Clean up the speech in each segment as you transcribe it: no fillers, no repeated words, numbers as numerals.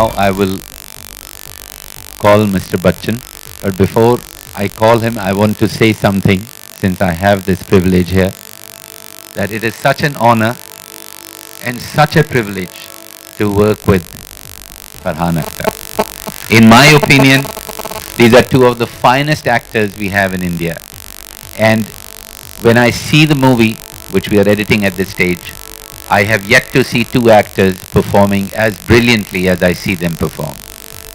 Now I will call Mr. Bachchan, but before I call him, I want to say something, since I have this privilege here, that it is such an honor and such a privilege to work with Farhan Akhtar. In my opinion, these are two of the finest actors we have in India. And when I see the movie, which we are editing at this stage, I have yet to see two actors performing as brilliantly as I see them perform.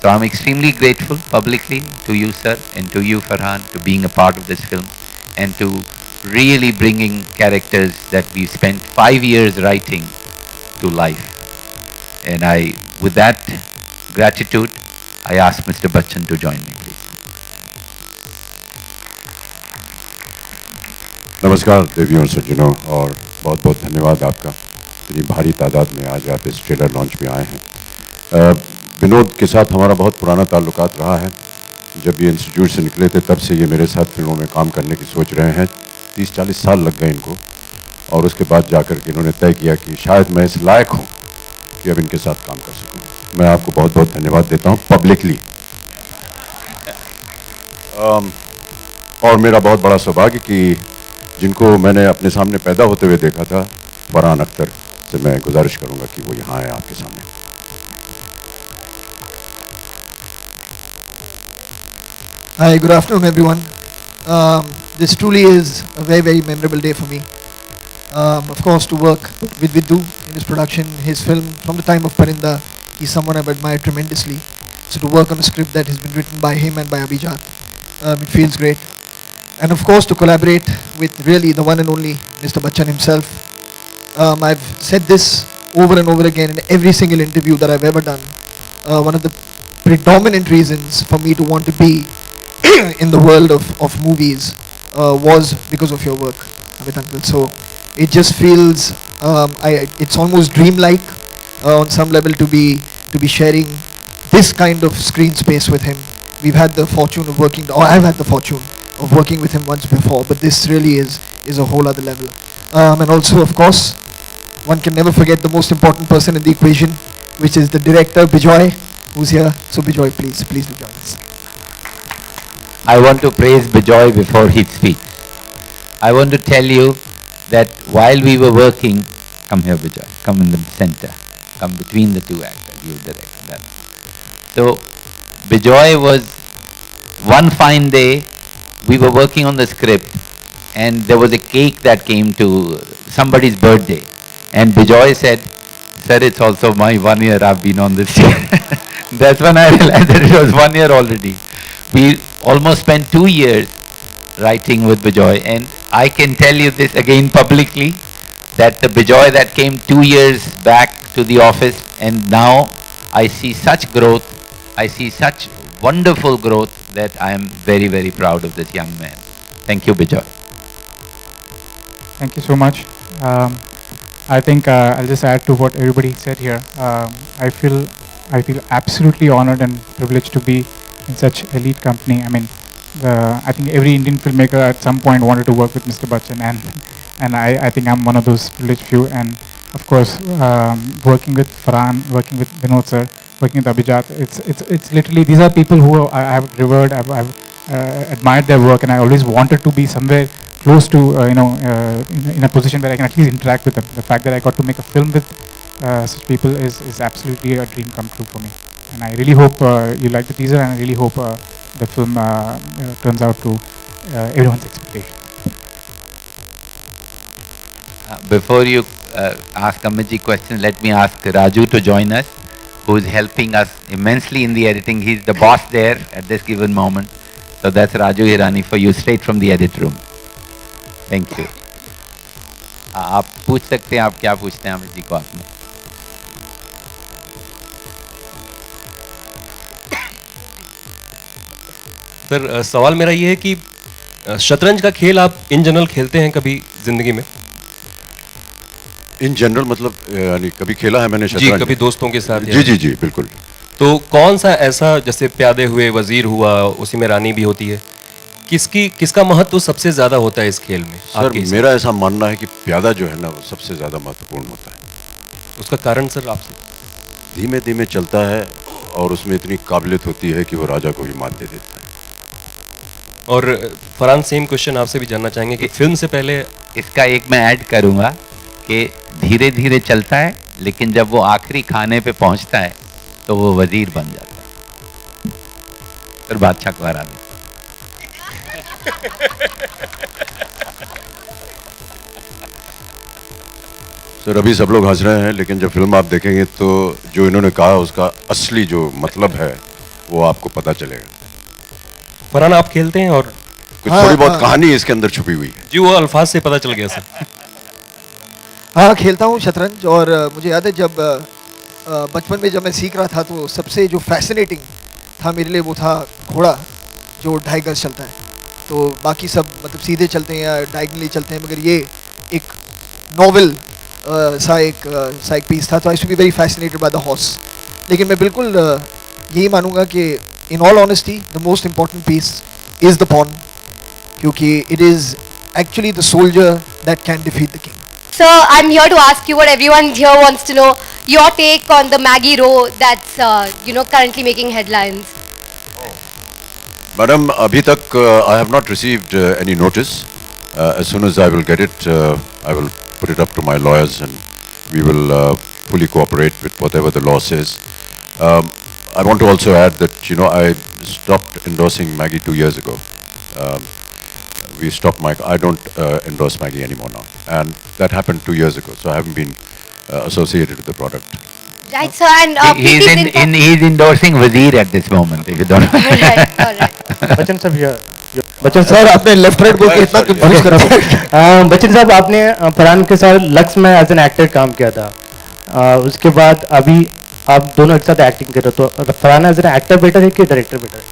So I'm extremely grateful publicly to you, sir, and to you, Farhan, to being a part of this film and to really bringing characters that we've spent 5 years writing to life. And with that gratitude, I ask Mr. Bachchan to join me, please. नमस्कार देवियों और सज्जनों, और बहुत बहुत धन्यवाद आपका, इतनी भारी तादाद में आज आप इस ट्रेलर लॉन्च में आए हैं। विनोद के साथ हमारा बहुत पुराना ताल्लुकात रहा है। जब ये इंस्टीट्यूट से निकले थे तब से ये मेरे साथ फिल्मों में काम करने की सोच रहे हैं। 30-40 साल लग गए इनको, और उसके बाद जाकर के इन्होंने तय किया कि शायद मैं इस लायक हूँ कि अब इनके साथ काम कर सकूँ। मैं आपको बहुत बहुत धन्यवाद देता हूँ पब्लिकली। और मेरा बहुत बड़ा सौभाग्य कि जिनको मैंने अपने सामने पैदा होते हुए देखा था, फरहान अख्तर से मैं गुजारिश करूंगा कि वो यहाँ आए आपके सामने। Hi, good afternoon everyone. This truly is a very, very memorable day for me. Of course, to work with Viddu in his production, his film, from the time of Parinda, he's someone I've admired tremendously. So to work on a script that has been written by him and by Abhijat, it feels great. And of course to collaborate with really the one and only Mr. Bachchan himself. I've said this over and over again in every single interview that I've ever done. One of the predominant reasons for me to want to be in the world of movies was because of your work, Amit Uncle. So it just feels, it's almost dreamlike on some level to be sharing this kind of screen space with him. We've had the fortune of working, or I've had the fortune of working with him once before, but this really is a whole other level. And also, of course, one can never forget the most important person in the equation, which is the director, Bijoy, who's here. So Bijoy, please do join us. I want to praise Bijoy before he speaks. I want to tell you that while we were working, come here Bijoy, come in the center, come between the two actors, you direct that. So Bijoy was, one fine day, we were working on the script and there was a cake that came to somebody's birthday. And Bijoy said, sir, it's also my 1 year I've been on this show. That's when I realized that it was 1 year already. We almost spent 2 years writing with Bijoy, and I can tell you this again publicly, that the Bijoy that came 2 years back to the office, and now I see such growth, I see such wonderful growth, that I am very, very proud of this young man. Thank you, Bijoy. Thank you so much. I think I'll just add to what everybody said here. I feel absolutely honored and privileged to be in such elite company. I mean, I think every Indian filmmaker at some point wanted to work with Mr. Bachchan, and I think I'm one of those privileged few. And of course, working with Farhan, working with Vinod sir, working with Abhijat, it's literally, these are people who I have revered, I've admired their work, and I always wanted to be somewhere close to, in a position where I can at least interact with them. The fact that I got to make a film with such people is absolutely a dream come true for me. And I really hope you like the teaser, and I really hope the film turns out to everyone's expectation. Before you ask Amitji questions, let me ask Raju to join us, who is helping us immensely in the editing. He's the boss there at this given moment. So that's Raju Hirani for you, straight from the edit room. Thank you. आप पूछ सकते हैं, आप क्या पूछते हैं अमित जी को आपने? सर, सवाल मेरा ये है कि शतरंज का खेल आप इन जनरल खेलते हैं कभी जिंदगी में? इन जनरल मतलब यानी कभी खेला है मैंने शतरंज? जी, कभी दोस्तों के साथ? जी बिल्कुल। तो कौन सा ऐसा, जैसे प्यादे हुए, वजीर हुआ, उसी में रानी भी होती है, किसका महत्व सबसे ज्यादा होता है इस खेल में? सर, मेरा ऐसा मानना है कि प्यादा जो है ना, वो सबसे ज्यादा महत्वपूर्ण होता है। उसका कारण सर आपसे? धीमे धीमे चलता है और उसमें इतनी काबिलियत होती है कि वो राजा को ही मात दे देता है। और फरहान, सेम क्वेश्चन आपसे भी जानना चाहेंगे कि फिल्म से पहले इसका एक मैं ऐड करूंगा कि धीरे धीरे चलता है, लेकिन जब वो आखिरी खाने पे पहुंचता है तो वो वजीर बन जाता है, फिर बादशाह को हरा देता सर अभी सब लोग हंस रहे हैं, लेकिन जब फिल्म आप देखेंगे तो जो इन्होंने कहा उसका असली जो मतलब है वो आपको पता चलेगा। फरहान, आप खेलते हैं और कुछ थोड़ी बहुत कहानी इसके अंदर छुपी हुई है। जी, वो अल्फाज से पता चल गया सर। हाँ, खेलता हूँ शतरंज। और मुझे याद है जब बचपन में जब मैं सीख रहा था तो सबसे जो फैसिनेटिंग था मेरे लिए वो था घोड़ा जो 2.5 गज चलता है। तो बाकी सब मतलब सीधे चलते हैं या डायगनली चलते हैं, मगर ये एक नॉवल सा एक पीस था। तो I to be very fascinated by the horse. लेकिन मैं बिल्कुल यही मानूंगा कि in all honesty the most important piece is the pawn, क्योंकि it is actually the soldier that can defeat the king. Sir, I'm here to ask you what everyone here wants to know, your take on the Maggie row that's, currently making headlines. Madam, अभी तक I have not received any notice. as soon as I will get it, I will put it up to my lawyers and we will fully cooperate with whatever the law says. I want to also add that, I stopped endorsing Maggie 2 years ago. We stopped I don't endorse Maggie anymore now. And that happened 2 years ago, so I haven't been associated with the product. Right, sir, and he's endorsing Wazir at this moment, if you don't know. all right. Bachchan साहब here. Bachchan sir आपने left right बोल के इतना confuse करा था। बच्चन साहब, आपने फरहान के साथ लक्स में एज एन एक्टर काम किया था। उसके बाद अभी आप दोनों एक साथ एक्टिंग कर रहे हो, तो Farhan as an actor better है कि डायरेक्टर बेटर है?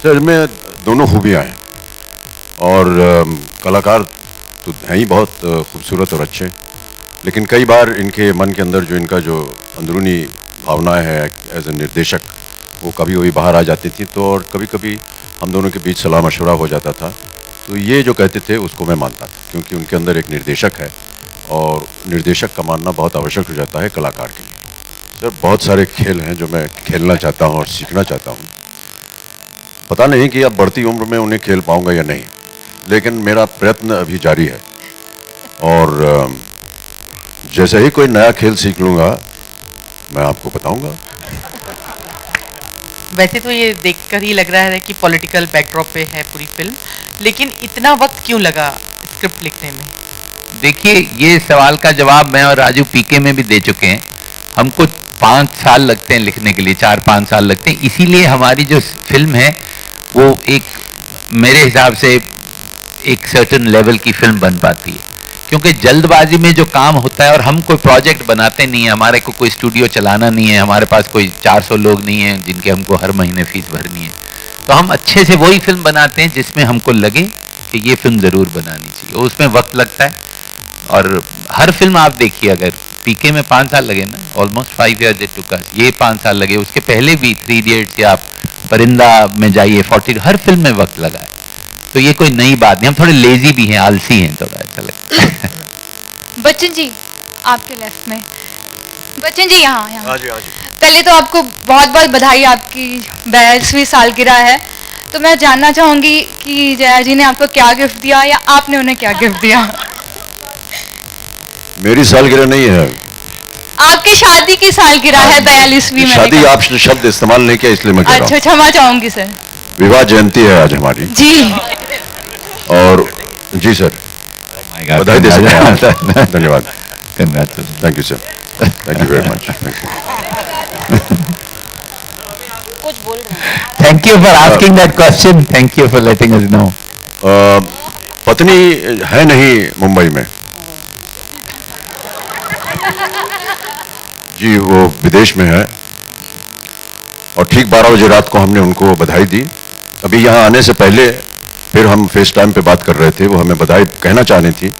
सर, इनमें दोनों खूबियाँ हैं और कलाकार तो हैं ही बहुत खूबसूरत और अच्छे, लेकिन कई बार इनके मन के अंदर जो इनका जो अंदरूनी भावनाएं हैं एज ए निर्देशक, वो कभी कभी बाहर आ जाती थी। तो और कभी कभी हम दोनों के बीच सलाह मशवरा हो जाता था। तो ये जो कहते थे उसको मैं मानता था, क्योंकि उनके अंदर एक निर्देशक है और निर्देशक का मानना बहुत आवश्यक हो जाता है कलाकार के लिए। सर, बहुत सारे खेल हैं जो मैं खेलना चाहता हूँ और सीखना चाहता हूँ। पता नहीं कि अब बढ़ती उम्र में उन्हें खेल पाऊंगा या नहीं, लेकिन मेरा प्रयत्न अभी जारी है और जैसे ही कोई नया खेल सीख लूँगा मैं आपको बताऊंगा। वैसे तो ये देखकर ही लग रहा है कि पॉलिटिकल बैकड्रॉप पे है पूरी फिल्म, लेकिन इतना वक्त क्यों लगा स्क्रिप्ट लिखने में? देखिए, ये सवाल का जवाब मैं और राजू पीके में भी दे चुके हैं। हमको 5 साल लगते हैं लिखने के लिए, 4-5 साल लगते हैं। इसीलिए हमारी जो फिल्म है वो एक, मेरे हिसाब से एक सर्टेन लेवल की फिल्म बन पाती है, क्योंकि जल्दबाजी में जो काम होता है, और हम कोई प्रोजेक्ट बनाते नहीं है, हमारे को कोई स्टूडियो चलाना नहीं है, हमारे पास कोई 400 लोग नहीं हैं जिनके हमको हर महीने फीस भरनी है। तो हम अच्छे से वही फिल्म बनाते हैं जिसमें हमको लगे कि ये फिल्म ज़रूर बनानी चाहिए। उसमें वक्त लगता है और हर फिल्म आप देखिए, अगर पीके में 5 साल लगे ना, ऑलमोस्ट 5 years इट टुक अस, ये 5 साल लगे, उसके पहले भी 3 इडियट्स या आप परिंदा में जाइए, 40, हर फिल्म में वक्त लगा है। तो ये कोई नई बात नहीं, हम थोड़े लेजी भी हैं, आलसी हैं, थोड़ा ऐसा लगता है। बच्चन जी आपके लेफ्ट में, बच्चन जी यहाँ यहाँ। हाँ जी। पहले तो आपको बहुत बहुत बधाई, आपकी 42वीं सालगिरह है। तो मैं जानना चाहूंगी कि जया जी ने आपको क्या गिफ्ट दिया या आपने उन्हें क्या गिफ्ट दिया? मेरी सालगिरह नहीं है, आपकी शादी की सालगिरह है 42वीं में। शादी आप शब्द इस्तेमाल नहीं किया इसलिए मैं कह रहा हूँ। अच्छा, क्षमा चाहूंगी सर। विवाह जयंती है आज हमारी। जी। और जी सर, बधाई दे सकते हैं। धन्यवाद, thank you sir, thank you very much. Thank you for asking that question. Thank you for letting us know. पत्नी है नहीं मुंबई में जी, वो विदेश में है और ठीक 12 बजे रात को हमने उनको बधाई दी। अभी यहाँ आने से पहले फिर हम फेस टाइम पे बात कर रहे थे, वो हमें बधाई कहना चाहनी थी,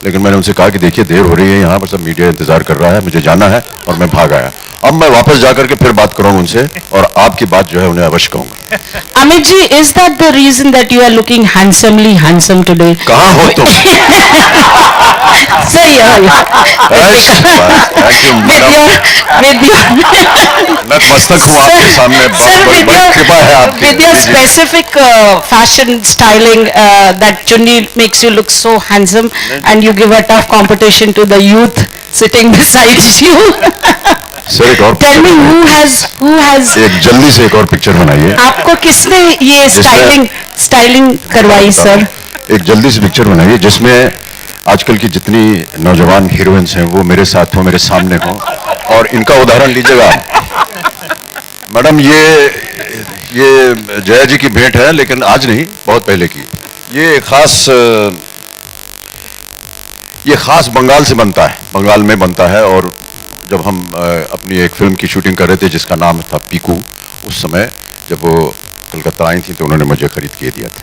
लेकिन मैंने उनसे कहा कि देखिए देर हो रही है, यहाँ पर सब मीडिया इंतजार कर रहा है, मुझे जाना है, और मैं भाग आया। अब मैं वापस जाकर के फिर बात करूंगा उनसे और आपकी बात जो है उन्हें अवश्य कहूंगा। Amit ji, is that the reason that you are looking handsome today? कहाँ हो तुम? So नतमस्तक हूँ आपके सामने, बहुत बड़ी कृपा है आपकी। with your specific fashion styling, that chunni makes you look so handsome, and you give a tough competition to the youth sitting beside you. Sir एक और Tell me who has एक जल्दी से एक और पिक्चर बनाइए। आपको किसने ये स्टाइलिंग करवाई सर? एक जल्दी से पिक्चर बनाइए जिसमें आजकल की जितनी नौजवान हीरोइंस हैं वो मेरे साथ हो, मेरे सामने हो, और इनका उदाहरण लीजिएगा। मैडम ये जया जी की भेंट है, लेकिन आज नहीं, बहुत पहले की। ये खास बंगाल से बनता है, बंगाल में बनता है। और जब हम अपनी एक फिल्म की शूटिंग कर रहे थे जिसका नाम था पीकू, उस समय जब वो कलकत्ता आई थी तो उन्होंने मुझे खरीद के दिया था।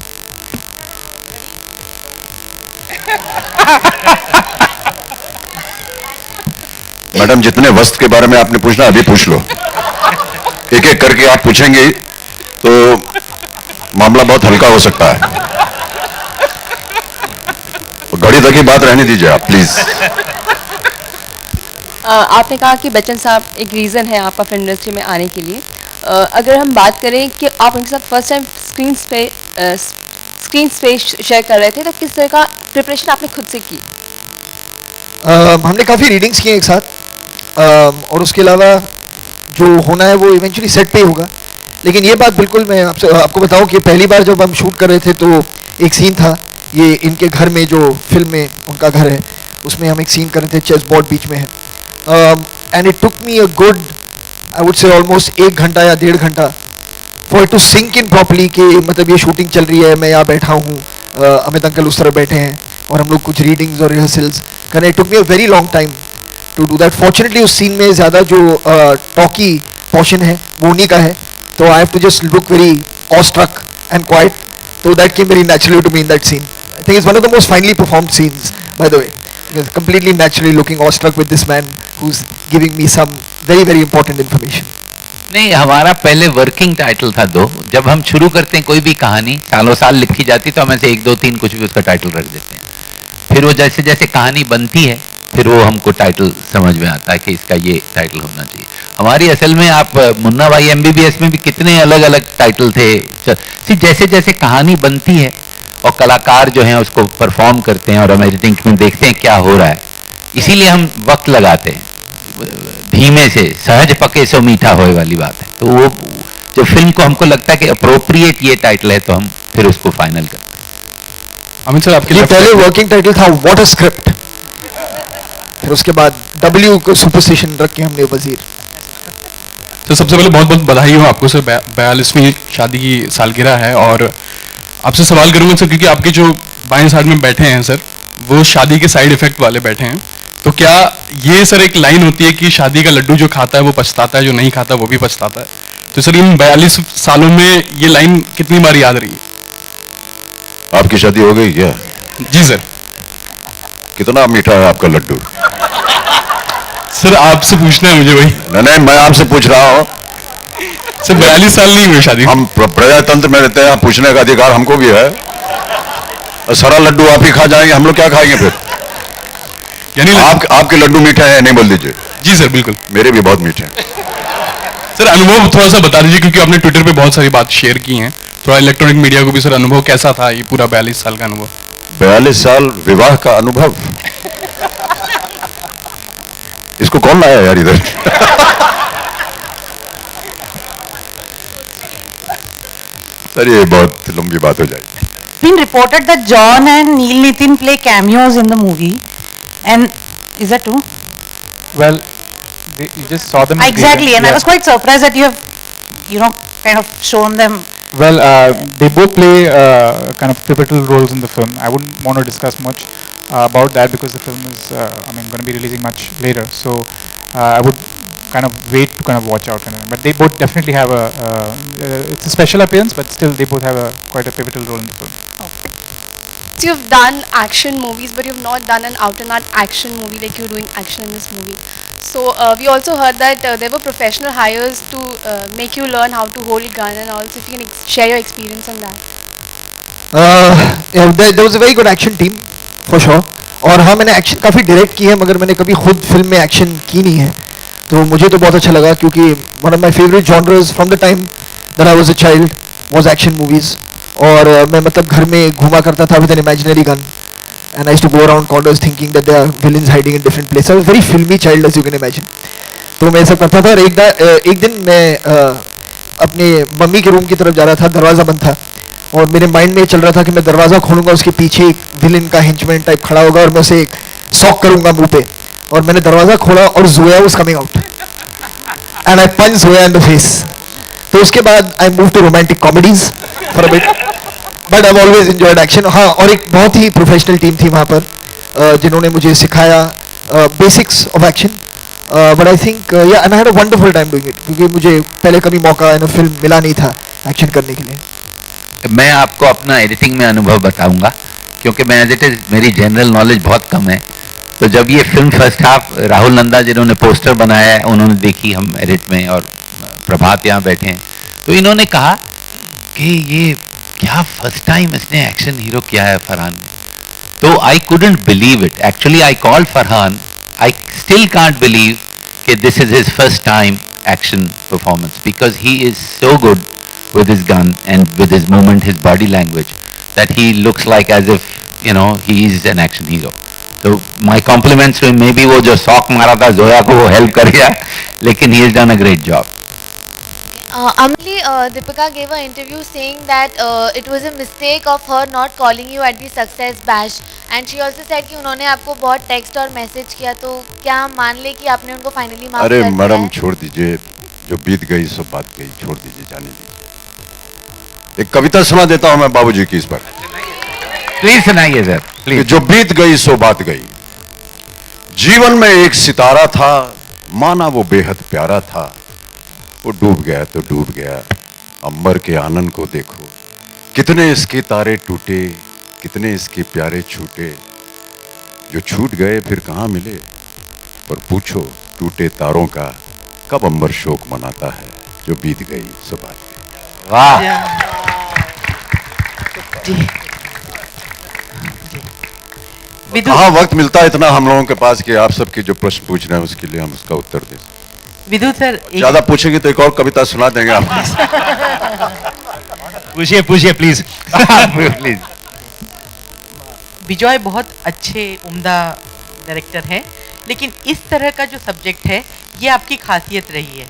मैडम जितने वस्त्र के बारे में आपने पूछना अभी पूछ लो, एक एक करके आप पूछेंगे तो मामला बहुत हल्का हो सकता है। घड़ी तक की बात रहने दीजिए आप प्लीज। आपने कहा कि बच्चन साहब एक रीज़न है आपका फिल्म इंडस्ट्री में आने के लिए। अगर हम बात करें कि आप उनके साथ first time screen space share कर रहे थे, तो किस तरह का प्रिपरेशन आपने खुद से की? हमने काफ़ी रीडिंग्स किए एक साथ, और उसके अलावा जो होना है वो इवेंचुअली सेट पे ही होगा। लेकिन ये बात बिल्कुल मैं आपको बताऊं कि पहली बार जब हम शूट कर रहे थे तो एक सीन था, ये इनके घर में, जो फिल्म में उनका घर है, उसमें हम एक सीन कर रहे थे, चेस बोर्ड बीच में है। And it took me a good, I would say almost 1 घंटा या 1.5 घंटा for it to sink in properly कि मतलब ये शूटिंग चल रही है, मैं यहाँ बैठा हूँ, अमित अंकल उस तरफ बैठे हैं और हम लोग कुछ रीडिंग्स और रिहर्सल्स करने। It took me a very long time to do that. Fortunately उस सीन में ज़्यादा जो टॉकी पोर्शन है वो उन्हीं का है, तो I have to just look very awestruck and quiet, तो that came very naturally to me in that scene. I think it's one of the most finely performed scenes by the way, completely naturally looking awestruck with this man who's giving me some very very important information. नहीं, हमारा पहले working title था 2। जब हम शुरू करते हैं कोई भी कहानी, सालों साल लिखी जाती, तो हम ऐसे 1 2 3 कुछ भी उसका टाइटल रख देते हैं। फिर वो जैसे जैसे कहानी बनती है फिर वो हमको टाइटल समझ में आता है कि इसका ये टाइटल होना चाहिए। हमारी असल में आप मुन्ना भाई MBBS में भी कितने अलग अलग टाइटल थे। जैसे जैसे कहानी बनती है और कलाकार जो हैं उसको परफॉर्म करते हैं और हम एडिटिंग में देखते हैं क्या हो रहा है, इसीलिए हम वक्त लगाते हैं। धीमे से सहज पके सो मीठा होए वाली बात है। तो वो जब फिल्म को हमको लगता है कि अप्रोप्रिएट ये टाइटल है तो हम फिर उसको फाइनल करते हैं। अमित सर, आपके लिए पहले वर्किंग टाइटल था व्हाट अ स्क्रिप्ट, फिर उसके बाद W को सुपरस्टिशन रख के हमने वजीर। तो सबसे पहले बहुत बहुत बधाई हो आपको सर, 42वीं शादी की सालगिरह है। और आपसे सवाल करूंगा सर, क्योंकि आपके जो बाएं साइड में बैठे हैं सर, वो शादी के साइड इफेक्ट वाले बैठे हैं, तो क्या ये सर एक लाइन होती है कि शादी का लड्डू जो खाता है वो पछताता है, जो नहीं खाता वो भी पछताता है? तो सर इन 42 सालों में ये लाइन कितनी बार याद रही? आपकी शादी हो गई क्या? जी सर। कितना मीठा है आपका लड्डू? सर आपसे पूछना है मुझे वही। नहीं, मैं आपसे पूछ रहा हूँ सर। 42 साल नहीं हुए शादी। हम प्रजातंत्र में रहते हैं, पूछने का अधिकार हमको भी है। सारा लड्डू आप ही खा जाएंगे, हम लोग क्या खाएंगे फिर? यानी आपके लड्डू मीठे हैं, नहीं बोल दीजिए। जी सर बिल्कुल। मेरे भी बहुत मीठे हैं। सर अनुभव थोड़ा सा बता दीजिए, क्योंकि आपने ट्विटर पे बहुत सारी बात शेयर की हैं, थोड़ा इलेक्ट्रॉनिक मीडिया को भी सर अनुभव कैसा था ये पूरा 42 साल का अनुभव? 42 साल विवाह का अनुभव, इसको कौन लाया यार इधर? सर ये बहुत लंबी बात हो जाएगी। Been reported that John and Neil Nitin play cameos in the movie, and is that true? Well, you just saw them. Exactly, and I was quite surprised that you have, kind of shown them. Well, they both play kind of pivotal roles in the film. I wouldn't want to discuss much about that because the film is, going to be releasing much later. So I would kind of wait to kind of watch out. But they both definitely have it's a special appearance, but still they both have quite a pivotal role in the film. Okay. So you've done action movies, but you've not done an out-and-out action movie like you're doing action in this movie. So we also heard that there were professional hires to make you learn how to hold gun and all. So if you can share your experience on that. There was a very good action team for sure. और हाँ, मैंने action काफ़ी direct की है, मगर मैंने कभी खुद फिल्म में एक्शन की नहीं है, तो मुझे तो बहुत अच्छा लगा, क्योंकि one of my favourite genres from the time that I was a child was action movies. और मैं मतलब घर में घूमा करता था with an imaginary gun, and I used to go around corners thinking that there are villains hiding in different places. I was a very filmy child, as you can imagine. तो मैं सब करता था, और एक दिन मैं अपने मम्मी के रूम की तरफ जा रहा था, दरवाज़ा बंद था, और मेरे माइंड में ये चल रहा था कि मैं दरवाज़ा खोलूंगा, उसके पीछे एक विलन का हेंचमैन टाइप खड़ा होगा और मैं उसे एक सॉक करूंगा मुंह पे. और मैंने दरवाज़ा खोला और Zoya was coming out and I punch Zoya in the face. तो उसके बाद I move to romantic comedies for a bit, but I always enjoyed action. हाँ, और एक बहुत ही प्रोफेशनल टीम थी वहाँ पर जिन्होंने मुझे सिखाया basics of action. But I think yeah and I had a wonderful time doing it, क्योंकि मुझे पहले कभी मौका इन फिल्म मिला नहीं था एक्शन करने के लिए. मैं आपको अपना एडिटिंग में अनुभव बताऊंगा, क्योंकि मैं एज इट इज मेरी जनरल नॉलेज बहुत कम है. तो जब ये film first half Rahul Nanda जिन्होंने पोस्टर बनाया है उन्होंने देखी हम एडिट में, और प्रभात यहाँ बैठे हैं, तो इन्होंने कहा कि ये क्या फर्स्ट टाइम इसने एक्शन हीरो किया है फरहान ने. तो I couldn't believe it. Actually I called Farhan. I still can't believe कि this is his first time action performance, because he is so good with his gun and with his movement, his body language, that he looks like as if, you know, he is an action hero. So my compliments to him. Maybe वो जो shock मारा था जोया को वो help कर गया, लेकिन he has done a great job. Amli, Deepika gave an interview saying that it was a mistake of her not calling you at the success bash, and she also said कि उन्होंने आपको बहुत text और message किया, तो क्या हम मान ले कि आपने उनको finally माफ कर दिया? अरे मैडम छोड़ दीजिए, जो बीत गई सो बात गई, छोड़ दीजिए, जाने दीजिए. एक कविता सुना देता हूं मैं बाबूजी की इस पर. प्लीज सुनाइए सर, प्लीज. जो बीत गई सो बात गई. जीवन में एक सितारा था, माना वो बेहद प्यारा था, वो डूब गया तो डूब गया. अंबर के आनंद को देखो, कितने इसके तारे टूटे, कितने इसके प्यारे छूटे. जो छूट गए फिर कहां मिले, पर पूछो टूटे तारों का कब अंबर शोक मनाता है. जो बीत गई सो बात गई. वाह. कहाँ वक्त मिलता है इतना हम लोगों के पास कि आप सबके जो प्रश्न पूछ रहे हैं उसके लिए हम उसका उत्तर दें. विदु सर, ज्यादा पूछेंगे तो एक और कविता सुना देंगे आपको. पूछिए पूछिए प्लीज. प्लीज. विजय बहुत अच्छे उम्दा डायरेक्टर हैं, लेकिन इस तरह का जो सब्जेक्ट है ये आपकी खासियत रही है,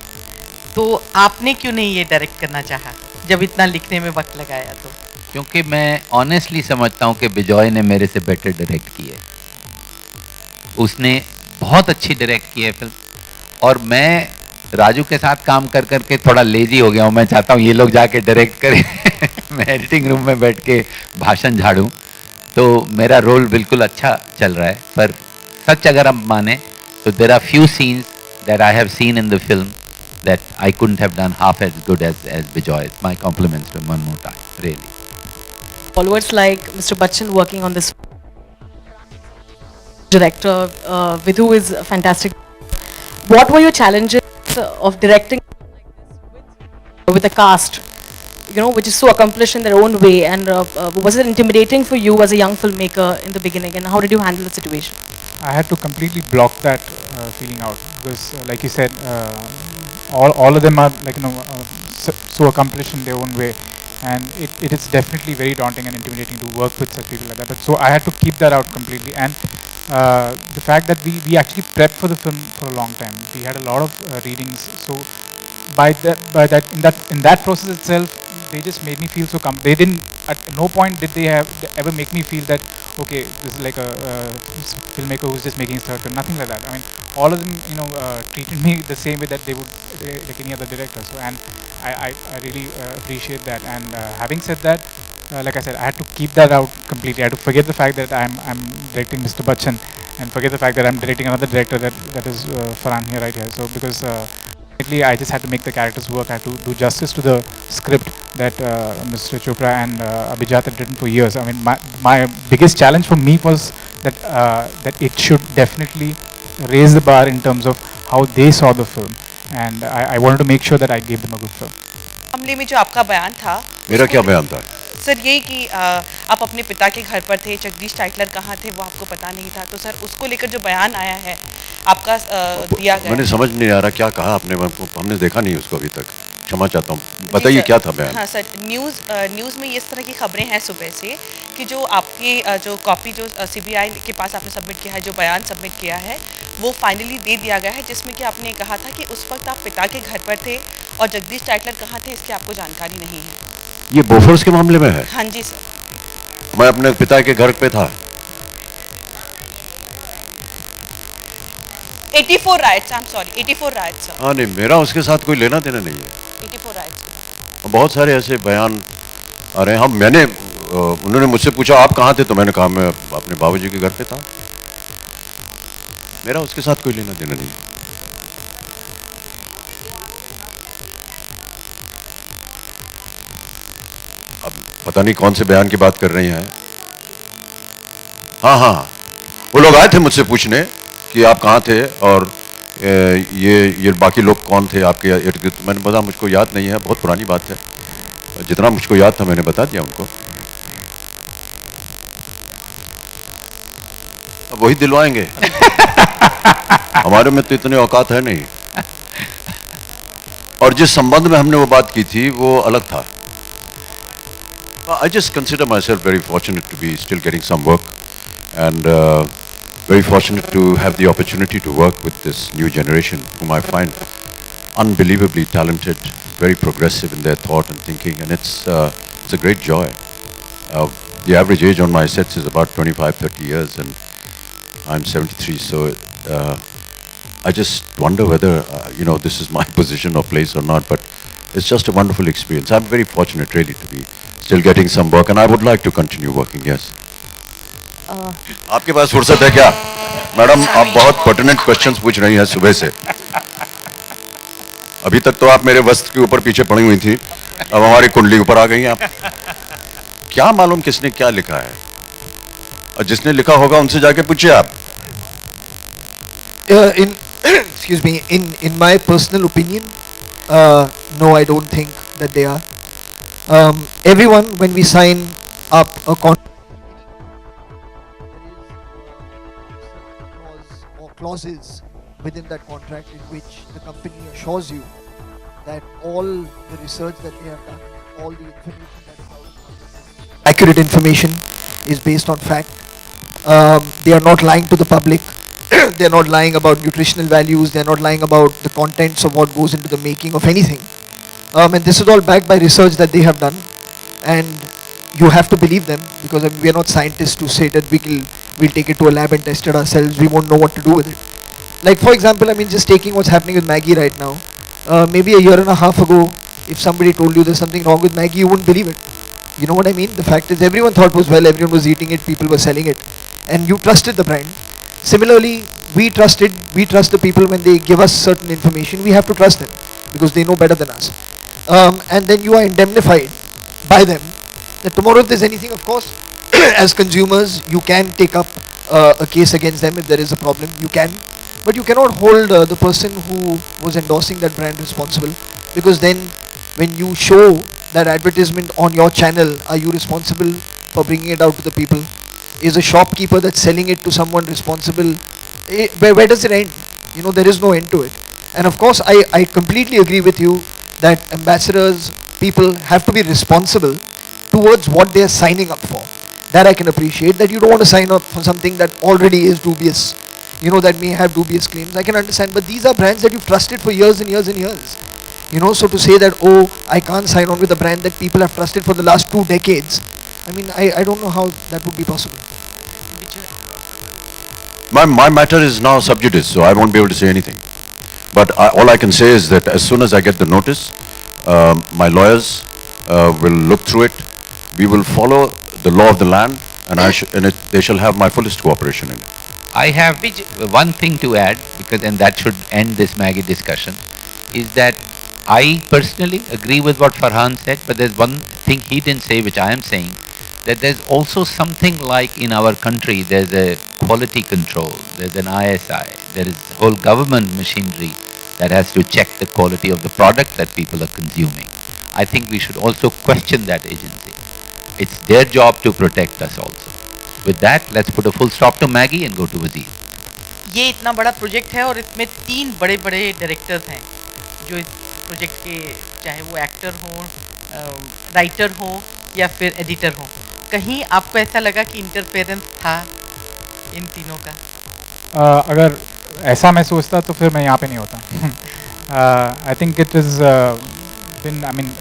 तो आपने क्यों नहीं ये डायरेक्ट करना चाहा जब इतना लिखने में वक्त लगाया? तो क्योंकि मैं ऑनेस्टली समझता हूँ कि विजय ने मेरे से बेटर डायरेक्ट की है. उसने बहुत अच्छी डायरेक्ट की है फिल्म, और मैं राजू के साथ काम कर करके थोड़ा लेजी हो गया हूँ. मैं चाहता हूँ ये लोग जाके डायरेक्ट करें. मैं एडिटिंग रूम में बैठ के भाषण झाड़ूं. तो मेरा रोल बिल्कुल अच्छा चल रहा है, पर सच अगर हम माने तो there are few scenes that I have seen in the film that I couldn't have done half as good as Bijoy. My compliments to him one more time, really. Followers like Mr. Bachchan working on this. Director Vidhu is fantastic. What were your challenges of directing with a cast, you know, which is so accomplished in their own way, and was it intimidating for you as a young filmmaker in the beginning, and how did you handle the situation? I had to completely block that feeling out, because like you said, all of them are, like, you know, so accomplished in their own way, and it is definitely very daunting and intimidating to work with such people like that. But so I had to keep that out completely, and the fact that we actually prepped for the film for a long time. We had a lot of readings, so in that process itself, they just made me feel so they didn't, at no point did they ever make me feel that, okay, this is like a filmmaker who's just making his third film. Nothing like that. I mean, all of them, you know, treated me the same way that they would like any other director. So, and I really appreciate that. And having said that, like I said, I had to keep that out completely. I had to forget the fact that I'm directing Mr. Bachchan, and forget the fact that I'm directing another director that is Farhan here, right here. So because I just had to make the characters work. I had to do justice to the script that Mr. Chopra and Abhijat had written for years. I mean, my biggest challenge for me was that it should definitely raise the bar in terms of how they saw the film, and I wanted to make sure that I gave them a good film. हमले में जो आपका बयान था, मेरा क्या बयान था? सर यही कि आप अपने पिता के घर पर थे, जगदीश टाइटलर कहाँ थे वो आपको पता नहीं था, तो सर उसको लेकर जो बयान आया है आपका दिया गया, मैंने समझ नहीं आ रहा क्या कहा आपने, हमने देखा नहीं उसको अभी तक, क्षमा चाहता हूँ, बताइए क्या था बयान। हाँ सर, न्यूज़ में इस तरह की खबरें हैं सुबह से कि जो आपकी जो कॉपी जो सीबीआई के पास आपने सबमिट किया है, जो बयान सबमिट किया है वो फाइनली दे दिया गया है, जिसमें कि आपने कहा था कि उस वक्त आप पिता के घर पर थे और जगदीश टाइटलर कहाँ थे इसकी आपको जानकारी नहीं है। ये बोफोर्स के मामले में है? हाँ जी सर। मैं अपने पिता के घर पे था। 84 rights, I am sorry, 84 rights sir. हाँ नहीं, मेरा उसके साथ कोई लेना देना नहीं है। 84 राइट्स। बहुत सारे ऐसे बयान आ रहे हैं। हम उन्होंने मुझसे पूछा आप कहाँ थे, तो मैंने कहा मैं अपने बाबूजी के घर पे था। मेरा उसके साथ कोई लेना देना नहीं। अब पता नहीं कौन से बयान की बात कर रही हैं। हाँ हाँ, वो लोग आए थे मुझसे पूछने कि आप कहाँ थे और ये बाकी लोग कौन थे आपके इर्द गिर्द। मैंने बताया मुझको याद नहीं है, बहुत पुरानी बात है, जितना मुझको याद था मैंने बता दिया उनको। अब वही दिलवाएंगे। हमारे में तो इतने औकात है नहीं। और जिस संबंध में हमने वो बात की थी वो अलग था। I just consider myself very fortunate to be still getting some work, and very fortunate to have the opportunity to work with this new generation, whom I find unbelievably talented, very progressive in their thought and thinking, and it's a great joy. The average age on my sets is about 25-30 years, and I'm 73, so I just wonder whether this is my position or place or not, but it's just a wonderful experience. I'm very fortunate really to be still getting some work, and I would like to continue working, yes. आपके पास फुर्सत है क्या? Madam, आप बहुत pertinent questions पूछ रही हैं सुबह से। अभी तक तो आप मेरे वस्त्र के ऊपर पीछे पड़ी हुई थी, अब हमारी कुंडली ऊपर आ गई हैं आप। क्या मालूम किसने क्या लिखा है, और जिसने लिखा होगा उनसे जाके पूछिए आप। Excuse me, in my personal opinion, no, I don't think that they are. Everyone, when we sign up a contract, or clauses within that contract in which the company assures you that all the research that they have done, all the information that is out, accurate information, is based on fact. They are not lying to the public. They are not lying about nutritional values. They are not lying about the contents of what goes into the making of anything. And this is all backed by research that they have done, and you have to believe them, because I mean, we are not scientists to say that we'll take it to a lab and test it ourselves. We won't know what to do with it. Like for example, I mean, just taking what's happening with Maggie right now. Maybe a year and a half ago, if somebody told you there's something wrong with Maggie, you wouldn't believe it. You know what I mean? The fact is, everyone thought it was well, everyone was eating it, people were selling it, and you trusted the brand. Similarly, we trust the people when they give us certain information. We have to trust them because they know better than us. And then you are indemnified by them that tomorrow if there's anything, of course, as consumers, you can take up a case against them if there is a problem. You can, but you cannot hold the person who was endorsing that brand responsible, because then when you show that advertisement on your channel, are you responsible for bringing it out to the people? Is a shopkeeper that's selling it to someone responsible? Where does it end? You know, there is no end to it. And of course, I completely agree with you that ambassadors, people have to be responsible towards what they are signing up for. That I can appreciate, that you don't want to sign up for something that already is dubious, you know, that may have dubious claims. I can understand, but these are brands that you've trusted for years and years and years. You know, so to say that, oh, I can't sign on with a brand that people have trusted for the last 2 decades, I mean, I don't know how that would be possible. My matter is now sub judice, so I won't be able to say anything. But all I can say is that as soon as I get the notice, my lawyers will look through it. We will follow the law of the land, and they shall have my fullest cooperation in it. I have one thing to add, and that should end this Maggie discussion, is that I personally agree with what Farhan said, but there's one thing he didn't say which I am saying, that there's also something like in our country, there's a quality control, there's an ISI, there is whole government machinery that has to check the quality of the product that people are consuming. I think we should also question that agency. It's their job to protect us also. With that, let's put a full stop to Maggie and go to Wazir. ये इतना बड़ा project है और इसमें 3 बड़े बड़े directors हैं जो इस प्रोजेक्ट के, चाहे वो एक्टर हो, राइटर हो या फिर एडिटर हो। कहीं आपको ऐसा लगा कि इंटरफेरेंस था इन तीनों का? अगर ऐसा मैं सोचता तो फिर मैं यहाँ पे नहीं होता। I think it has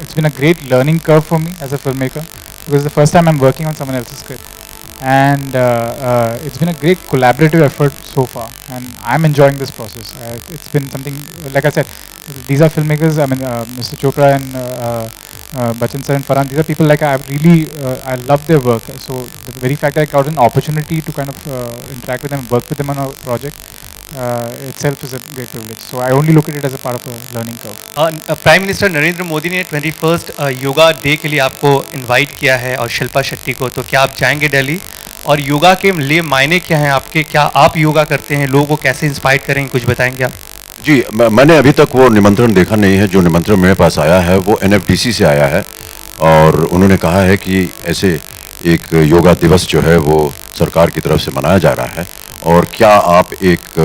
it's been a great learning curve for me as a filmmaker, because it's the first time I'm working on someone else's script, and it's been a great collaborative effort so far, and I'm enjoying this process. It's been something, like I said, these are filmmakers. Mr. Chopra and Bachchan sir and Farhan, these are people like I love their work. So the very fact that I got an opportunity to kind of interact with them, work with them on a project, itself is a great privilege. So I only look at it as a part of a learning curve. Prime minister Narendra Modi ने 21st yoga day के लिए आपको invite किया है और शिल्पा शेट्टी को, तो क्या आप जाएंगे दिल्ली? और योगा के लिए मायने क्या हैं आपके? क्या आप योगा करते हैं? लोगों को कैसे इंस्पायर करेंगे, कुछ बताएंगे आप? जी, मैंने अभी तक वो निमंत्रण देखा नहीं है। जो निमंत्रण मेरे पास आया है वो NFDC से आया है, और उन्होंने कहा है कि ऐसे एक योगा दिवस जो है वो सरकार की तरफ से मनाया जा रहा है, और क्या आप एक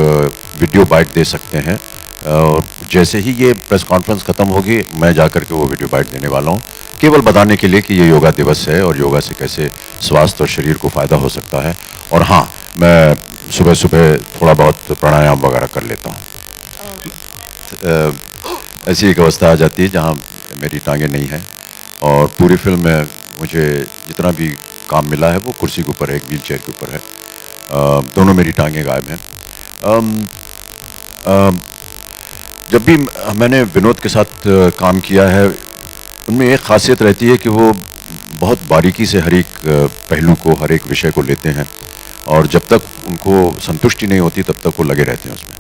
वीडियो बाइट दे सकते हैं। और जैसे ही ये प्रेस कॉन्फ्रेंस ख़त्म होगी मैं जा कर के वो वीडियो बाइट देने वाला हूँ, केवल बताने के लिए कि ये योगा दिवस है और योगा से कैसे स्वास्थ्य और शरीर को फ़ायदा हो सकता है। और हाँ, मैं सुबह सुबह थोड़ा बहुत प्राणायाम वगैरह कर लेता हूँ। ऐसी एक अवस्था आ जाती है जहाँ मेरी टांगें नहीं हैं, और पूरी फिल्म में मुझे जितना भी काम मिला है वो कुर्सी के ऊपर है, एक व्हील चेयर के ऊपर है। दोनों मेरी टांगें गायब हैं। जब भी मैंने विनोद के साथ काम किया है, उनमें एक ख़ासियत रहती है कि वो बहुत बारीकी से हर एक पहलू को, हर एक विषय को लेते हैं, और जब तक उनको संतुष्टि नहीं होती तब तक वो लगे रहते हैं उसमें।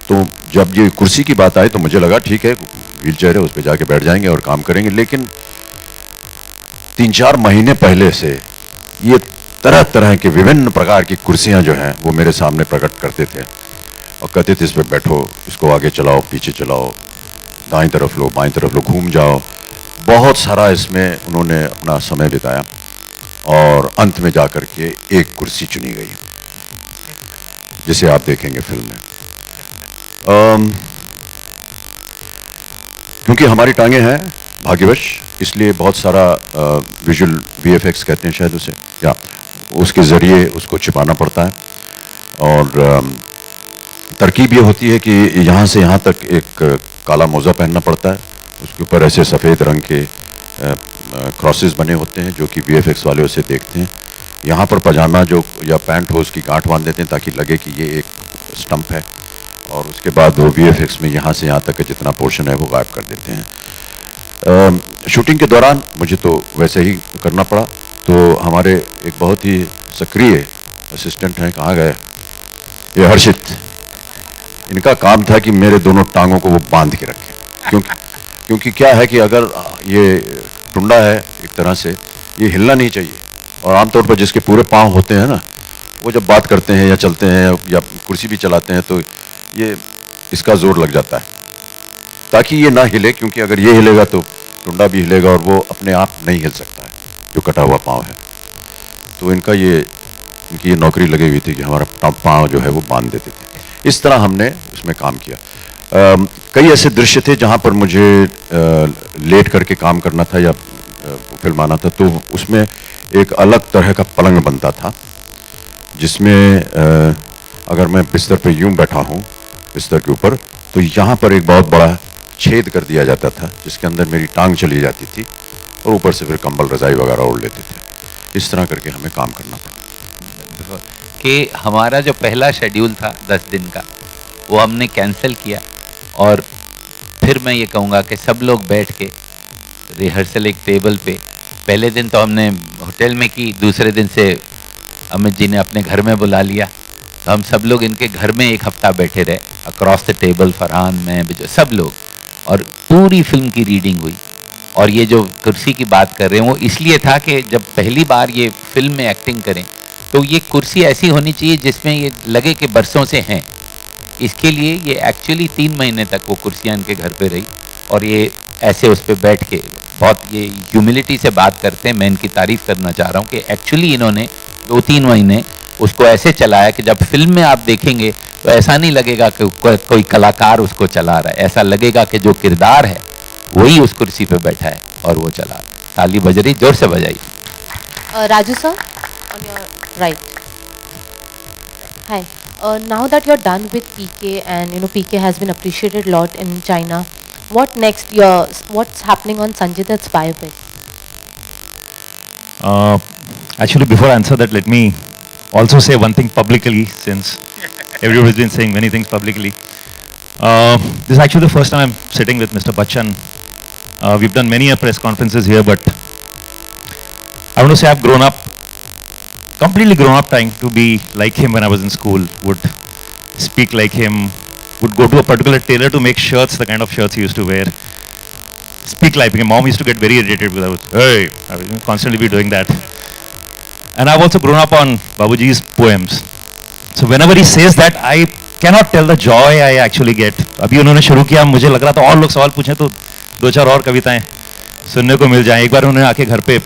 तो जब ये कुर्सी की बात आई तो मुझे लगा ठीक है, व्हील चेयर है, उस पर जाके बैठ जाएंगे और काम करेंगे। लेकिन 3-4 महीने पहले से ये तरह तरह के विभिन्न प्रकार की कुर्सियां जो हैं वो मेरे सामने प्रकट करते थे और कहते थे इस पे बैठो, इसको आगे चलाओ, पीछे चलाओ, दाईं तरफ लो, बाईं तरफ लो, घूम जाओ। बहुत सारा इसमें उन्होंने अपना समय बिताया, और अंत में जाकर के एक कुर्सी चुनी गई जिसे आप देखेंगे फिल्म में। क्योंकि हमारी टांगें हैं भाग्यवश, इसलिए बहुत सारा विजुअल VFX कहते हैं शायद उसे, या उसके ज़रिए उसको छिपाना पड़ता है। और तरकीब ये होती है कि यहाँ से यहाँ तक एक काला मोज़ा पहनना पड़ता है, उसके ऊपर ऐसे सफ़ेद रंग के क्रॉसेस बने होते हैं जो कि VFX वाले उसे देखते हैं। यहाँ पर पजामा जो या पैंट हो उसकी गांठ बांध देते हैं ताकि लगे कि ये एक स्टंप है, और उसके बाद वो VFX में यहाँ से यहाँ तक का जितना पोर्शन है वो गायब कर देते हैं। शूटिंग के दौरान मुझे तो वैसे ही करना पड़ा, तो हमारे एक बहुत ही सक्रिय असिस्टेंट हैं, कहाँ गए, ये हर्षित, इनका काम था कि मेरे दोनों टांगों को वो बांध के रखें। क्योंकि क्या है कि अगर ये टुंडा है एक तरह से, ये हिलना नहीं चाहिए, और आमतौर पर जिसके पूरे पाँव होते हैं ना, वो जब बात करते हैं या चलते हैं या कुर्सी भी चलाते हैं तो ये इसका जोर लग जाता है ताकि ये ना हिले, क्योंकि अगर ये हिलेगा तो टुंडा भी हिलेगा और वो अपने आप नहीं हिल सकता है जो कटा हुआ पाँव है। तो इनकी ये नौकरी लगी हुई थी कि हमारा पाँव जो है वो बांध देते थे। इस तरह हमने उसमें काम किया। कई ऐसे दृश्य थे जहाँ पर मुझे लेट करके काम करना था या फिल्माना था, तो उसमें एक अलग तरह का पलंग बनता था जिसमें अगर मैं बिस्तर पे यूं बैठा हूँ बिस्तर के ऊपर, तो यहाँ पर एक बहुत बड़ा छेद कर दिया जाता था जिसके अंदर मेरी टांग चली जाती थी, और ऊपर से फिर कंबल रजाई वगैरह ओढ़ लेते थे। इस तरह करके हमें काम करना पड़ा। कि हमारा जो पहला शेड्यूल था 10 दिन का, वो हमने कैंसिल किया, और फिर मैं ये कहूँगा कि सब लोग बैठ के रिहर्सल एक टेबल पे, पहले दिन तो हमने होटल में की, दूसरे दिन से अमित जी ने अपने घर में बुला लिया, तो हम सब लोग इनके घर में एक हफ्ता बैठे रहे, अक्रॉस द टेबल, फरहान, मैं, बिजय, सब लोग, और पूरी फिल्म की रीडिंग हुई। और ये जो कुर्सी की बात कर रहे हैं वो इसलिए था कि जब पहली बार ये फिल्म में एक्टिंग करें तो ये कुर्सी ऐसी होनी चाहिए जिसमें ये लगे कि बरसों से हैं। इसके लिए ये एक्चुअली 3 महीने तक वो कुर्सियाँ इनके घर पे रही, और ये ऐसे उस पर बैठ के बहुत ये ह्यूमिलिटी से बात करते हैं, मैं इनकी तारीफ करना चाह रहा हूँ कि एक्चुअली इन्होंने 2-3 महीने उसको ऐसे चलाया कि जब फिल्म में आप देखेंगे तो ऐसा नहीं लगेगा कि कोई कलाकार उसको चला रहा है, ऐसा लगेगा कि जो किरदार है वही उस कुर्सी पे बैठा है और वो चला रहा है। ताली बज रही, जोर से बजाइए। Raju sir, on your right. Hi. Now that you're done with PK and PK has been appreciated a lot in China, what next? What's happening on Sanjay Dutt's biopic? Actually, before I answer that, let me also say one thing publicly, since everybody's been saying many things publicly. This is actually the first time I'm sitting with Mr. Bachchan. We've done many press conferences here, but I want to say I've grown up, completely grown up trying to be like him when I was in school, would speak like him, would go to a particular tailor to make shirts, the kind of shirts he used to wear. Speak like him. Mom used to get very irritated because I would constantly be doing that. And I've also grown up on Babuji's poems. So whenever he says that, I cannot tell the joy I actually get. अभी उन्होंने शुरू किया, मुझे लग रहा था और लोग सवाल पूछें तो 2-4 और कविताएं सुनने को मिल जाएं। एक बार उन्होंने आके घर पे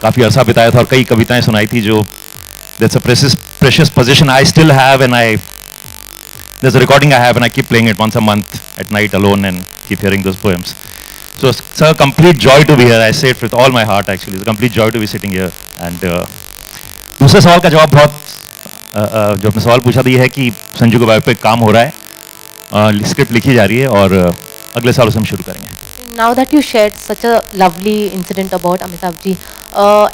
काफ़ी अरसा बिताया था और कई कविताएं सुनाई थी जो that's a precious possession I still have, and there's a recording I have and I keep playing it once a month at night alone and keep hearing those poems. So it's a complete joy to be here. I say it with all my heart actually. It's a complete joy to be sitting here. And दूसरे सवाल का जवाब बहुत जो आपने सवाल पूछा था ये है कि संजू के बायोपिक काम हो रहा है, स्क्रिप्ट लिखी जा रही है और अगले साल उसे हम शुरू करेंगे। Now that you shared such a lovely incident about Amitabh ji,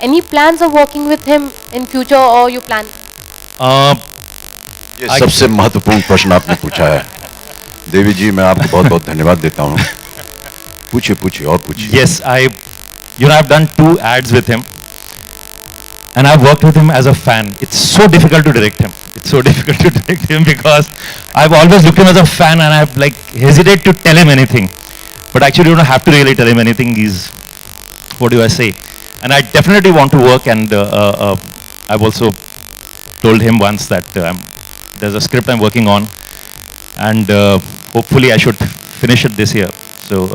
any plans of working with him in future, or you plan? ये सबसे महत्वपूर्ण प्रश्न आपने पूछा है देवी जी, मैं आपको बहुत बहुत धन्यवाद देता हूँ। पूछिए और पूछिए। Yes, I've done 2 ads with him, and I've worked with him as a fan. It's so difficult to direct him. It's so difficult to direct him because I've always looked at him as a fan, and I've hesitate to tell him anything. But actually, you don't have to really tell him anything. What do I say? And I definitely want to work, and I've also told him once that there's a script I'm working on, and hopefully I should finish it this year. So,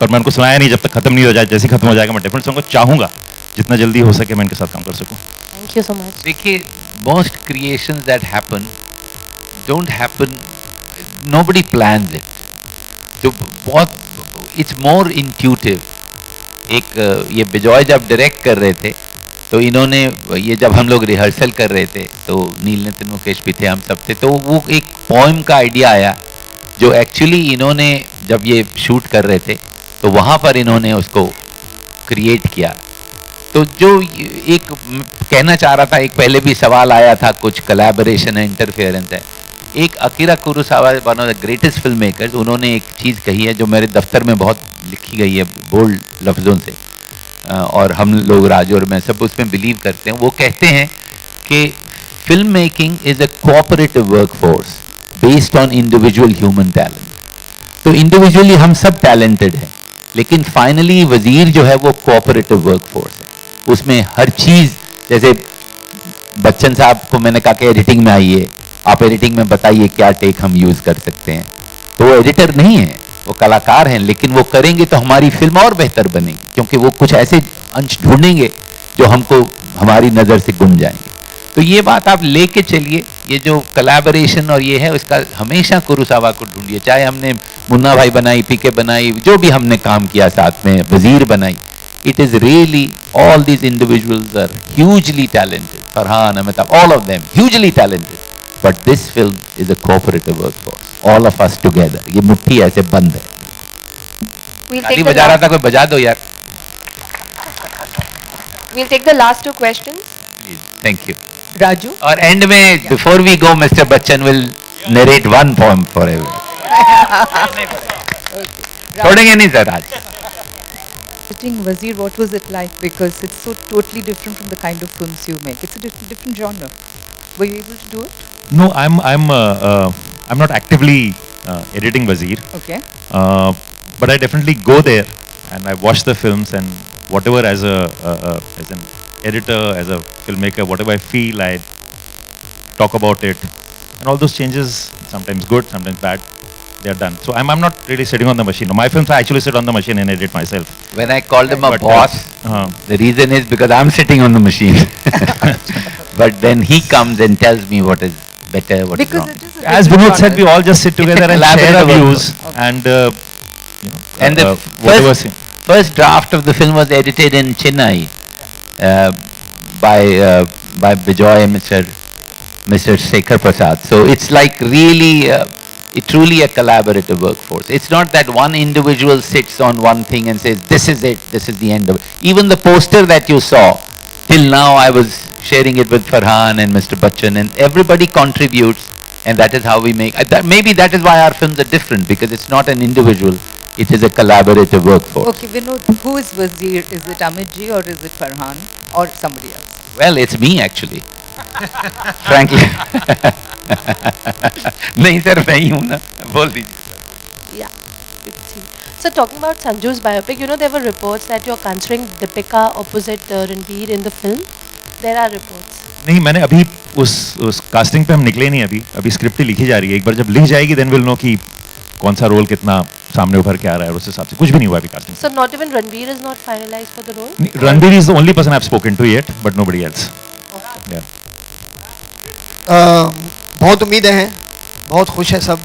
पर मैं उनको सुनाया नहीं, जब तक खत्म नहीं हो जाए, जैसे खत्म हो जाएगा मैं डेफिनेटली उनको चाहूँगा जितना जल्दी हो सके मैं इनके साथ काम कर सकूँ। Thank you so much. देखिए, most creations that happen don't happen, nobody plans it. तो बहुत it's more intuitive. एक ये बिजॉय जब डायरेक्ट कर रहे थे तो इन्होंने ये जब हम लोग रिहर्सल कर रहे थे तो नील नितिन मुकेश भी थे, हम सब थे, तो वो एक पोएम का आइडिया आया जो एक्चुअली इन्होंने जब ये शूट कर रहे थे तो वहाँ पर इन्होंने उसको क्रिएट किया। तो जो एक कहना चाह रहा था, एक पहले भी सवाल आया था, कुछ कोलैबोरेशन है, इंटरफेरेंस है। एक Akira Kurosawa, one of the greatest film makers, उन्होंने एक चीज़ कही है जो मेरे दफ्तर में बहुत लिखी गई है बोल्ड लफ्ज़ों से, और हम लोग राजू और मैं सब उसमें बिलीव करते हैं। वो कहते हैं कि film making is a cooperative work force based on individual human talent. तो इंडिविजुअली हम सब टैलेंटेड हैं, लेकिन फाइनली वजीर जो है वो कोऑपरेटिव वर्क फोर्स है। उसमें हर चीज़, जैसे बच्चन साहब को मैंने कहा कि एडिटिंग में आइए, आप एडिटिंग में बताइए क्या टेक हम यूज़ कर सकते हैं, तो वो एडिटर नहीं है, वो कलाकार हैं, लेकिन वो करेंगे तो हमारी फिल्म और बेहतर बनेगी, क्योंकि वो कुछ ऐसे अंश ढूंढेंगे जो हमको हमारी नज़र से गुम जाएंगे। तो ये बात आप लेके चलिए, ये जो कोलैबोरेशन और ये है उसका हमेशा कुरोसावा को ढूंढिए, चाहे हमने मुन्ना भाई बनाई, पीके बनाई, जो भी हमने काम किया साथ में, वजीर बनाई, it is really all these individuals are hugely talented, Farhan, Amitabh, all of them hugely talented, but this film is a cooperative workforce, all of us together. ये मुट्ठी ऐसे बंद है। We'll बजा रहा था, कोई बजा दो यार। We'll take the last 2 questions. Thank you. Raju. और एंड में before we go, Mr. Bachchan will narrate one poem for everyone. छोड़ेंगे नहीं सर आज। Visiting Wazir, what was it like? Because it's so totally different from the kind of films you make. It's a different genre. Were you able to do it? No, I'm not actively editing Wazir. Okay. But I definitely go there and I watch the films, and whatever as an editor, as a filmmaker, whatever I feel, I talk about it, and all those changes, sometimes good, sometimes bad. they're done. So I'm not really sitting on the machine. My films I actually sit on the machine and edit myself. When I called him a But, boss, the reason is because I'm sitting on the machine. But when he comes and tells me what is better, what is wrong. As Vinod said, we all just sit together and share our views and And the first draft of the film was edited in Chennai by Bijoy and Mr. Shekhar Prasad. So it's like really, truly a collaborative workforce. It's not that one individual sits on one thing and says, this is it, this is the end of it. Even the poster that you saw, till now I was sharing it with Farhan and Mr. Bachchan, and everybody contributes, and that is how we make, maybe that is why our films are different, because it's not an individual, it is a collaborative workforce. Okay, Vinod, who is Wazir? Is it Amit ji or is it Farhan or somebody else? Well, it's me actually. Frankly. नहीं sir मैं ही हूँ ना, बोल दीजिए. Yeah. So talking about Sanju's biopic, you know there were reports that you're considering Deepika opposite Ranveer in the film. There are reports. नहीं, मैंने अभी उस कास्टिंग पे हम निकले नहीं अभी स्क्रिप्ट ही लिखी जा रही है. एक बार जब लिख जाएगी देन विल नो कि कौन सा रोल कितना सामने उभर के आ रहा है, उस हिसाब से कुछ भी नहीं हुआ अभी casting. So not even Ranveer is not finalized for the role? Ranveer is the only person I've spoken to yet, but nobody else. Okay. Yeah. बहुत उम्मीदें हैं, बहुत खुश हैं सब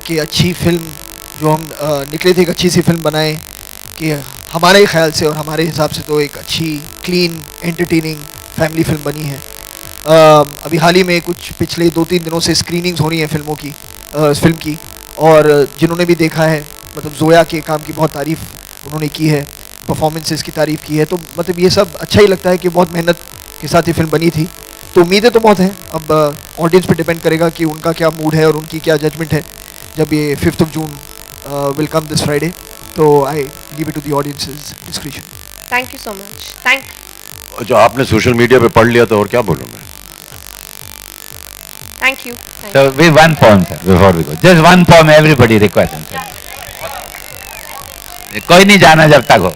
कि अच्छी फिल्म जो हम निकले थे, एक अच्छी सी फिल्म बनाए कि हमारे ख्याल से और हमारे हिसाब से तो एक अच्छी क्लीन एंटरटेनिंग फैमिली फिल्म बनी है. अभी हाल ही में कुछ पिछले 2-3 दिनों से स्क्रीनिंग्स हो रही हैं फिल्म की, और जिन्होंने भी देखा है मतलब जोया के काम की बहुत तारीफ़ उन्होंने की है, परफॉर्मेंसेस की तारीफ़ की है, तो मतलब ये सब अच्छा ही लगता है कि बहुत मेहनत के साथ ये फिल्म बनी थी. तो उम्मीदें तो बहुत हैं, अब ऑडियंस पे डिपेंड करेगा कि उनका क्या मूड है और उनकी क्या जजमेंट है जब ये 5th of June will come this Friday. तो I leave it to the audience's discretion. Thank you so much. जो आपने सोशल मीडिया पे पढ़ लिया तो और क्या बोलूं मैं. Thank you. So we one poem sir before we go. Just one poem everybody request. कोई नहीं जाना जब तक हो.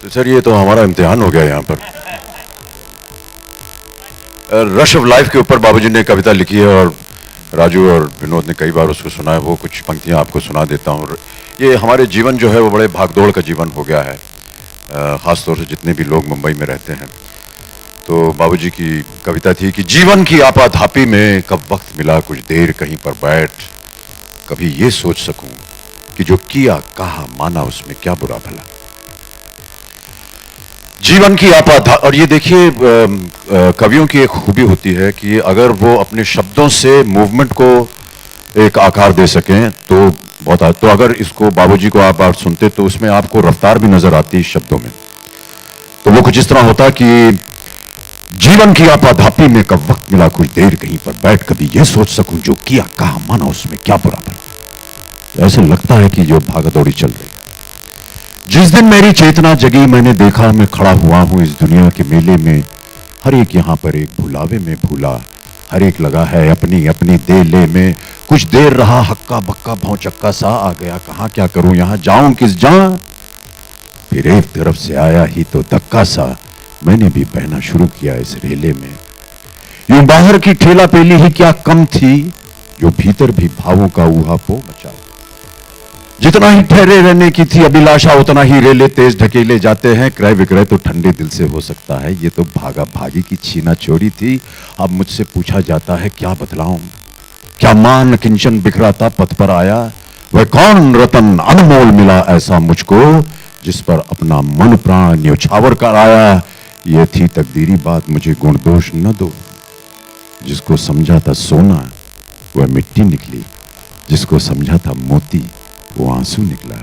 तो सर ये तो हमारा इम्तिहान हो गया यहाँ पर. रश ऑफ लाइफ के ऊपर बाबूजी ने कविता लिखी है और राजू और विनोद ने कई बार उसको सुना है. वो कुछ पंक्तियाँ आपको सुना देता हूँ. ये हमारे जीवन जो है वो बड़े भागदौड़ का जीवन हो गया है, ख़ास तौर से जितने भी लोग मुंबई में रहते हैं. तो बाबूजी की कविता थी कि जीवन की आपाधापी में कब वक्त मिला कुछ देर कहीं पर बैठ, कभी ये सोच सकूं कि जो किया कहा माना उसमें क्या बुरा भला. जीवन की और ये देखिए कवियों की एक खूबी होती है कि अगर वो अपने शब्दों से मूवमेंट को एक आकार दे सकें तो बहुत. तो अगर इसको बाबूजी को आप सुनते तो उसमें आपको रफ्तार भी नजर आती है शब्दों में. तो वो कुछ इस तरह होता कि जीवन की आपाधापी में कब वक्त मिला कुछ देर कहीं पर बैठ, कभी ये सोच सकूं जो किया कहा माना उसमें क्या बुरा भला. ऐसे लगता है कि जो भागदौड़ी चल रही है. जिस दिन मेरी चेतना जगी मैंने देखा मैं खड़ा हुआ हूं इस दुनिया के मेले में, हर एक यहां पर एक भुलावे में भूला, हर एक लगा है अपनी अपनी देले में. कुछ देर रहा हक्का बक्का भौचक्का सा, आ गया कहां क्या करूं यहां जाऊं किस जां. फिर एक तरफ से आया ही तो धक्का सा, मैंने भी बहना शुरू किया इस रेले में. यूं बाहर की ठेला पेली ही क्या कम थी, जो भीतर भी भावों का ऊहापोह मचा. जितना ही ठहरे रहने की थी अभिलाषा उतना ही रेले तेज ढकेले जाते हैं. क्रय विक्रय तो ठंडे दिल से हो सकता है, ये तो भागा भागी की छीना चोरी थी. अब मुझसे पूछा जाता है क्या बतलाऊं, क्या मान किंचन बिखराता पथ पर आया. वह कौन रतन अनमोल मिला ऐसा मुझको, जिस पर अपना मन प्राण न्यौछावर कर आया. ये थी तकदीरी बात मुझे गुण दोष न दो, जिसको समझा था सोना वह मिट्टी निकली, जिसको समझा था मोती वो आंसू निकला.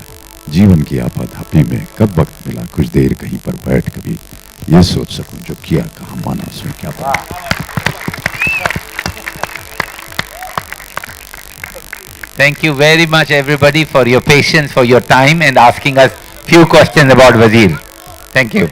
जीवन की आपाधापी में कब वक्त मिला कुछ देर कहीं पर बैठ, कभी ये सोच सकूं जो किया कहा माना उसमें क्या बात. Thank you very much everybody for your patience, for your time and asking us few questions about Wazir. Thank you.